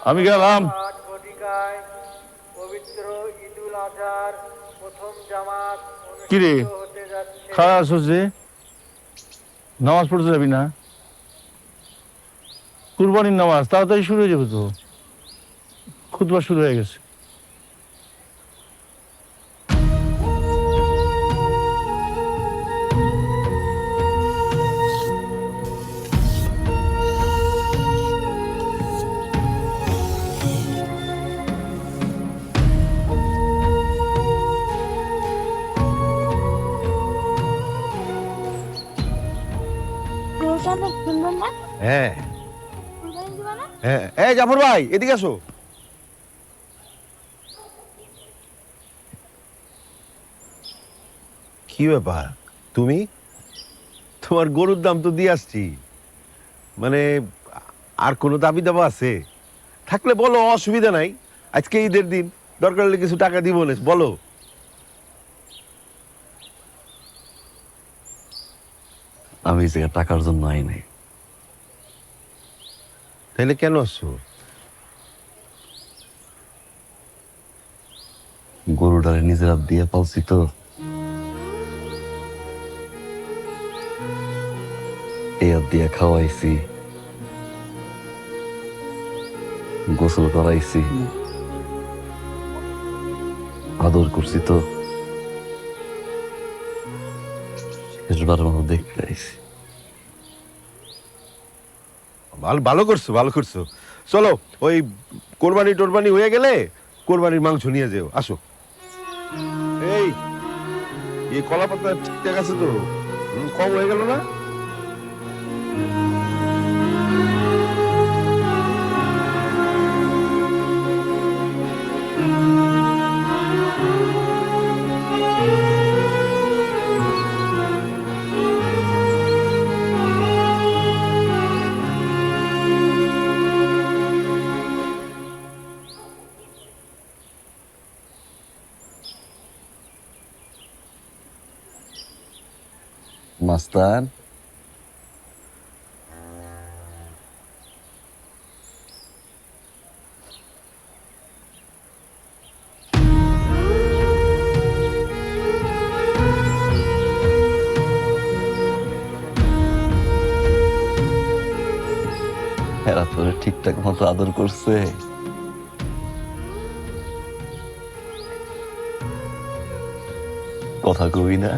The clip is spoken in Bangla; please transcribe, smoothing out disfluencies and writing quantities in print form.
আমি গেলাম। পবিত্র ঈদুল আজহার প্রথম জামাত কিরে অনুষ্ঠিত হতে যাচ্ছে। খাওয়া আসছ যে নামাজ পড়তে যাবি না? কুরবানির নামাজ তাড়াতাড়ি শুরু হয়ে যাবে তো, খুতবা শুরু হয়ে গেছে। গরুটা অনেক সুন্দর না? হ্যাঁ কুরবানি দিবা না? হ্যাঁ, এই জাফর ভাই এদিকে আসো। কি ব্যাপার, তুমি? তোমার গরুর দাম তো দিয়ে আসছি, মানে আর কোনো দাবি দাবা আছে থাকলে বলো, অসুবিধা নাই। আজকে ঈদের দিন, দরকার হলে কিছু টাকা দিব না, বলো। আমি এই জায়গায় টাকার জন্য আই নাই। তাহলে কেন আসছো? গরুটারে নিজের হাত দিয়ে পালছি তো, এই হাত দিয়ে খাওয়াইছি, গোসল করাইছি, আদর করছি তো, শেষবার মতো দেখতে আইছি। ভালো ভালো করছো, ভালো করছো। চলো, ওই কোরবানি টোরবানি হয়ে গেলে কোরবানির মাংস নিয়ে যেও, আসো। এই কলা পাতা ঠিকঠাক আছে তো? কম হয়ে গেল না? মাস্তান, এরা তোরে ঠিকঠাক মতো আদর করছে? কথা কবি না?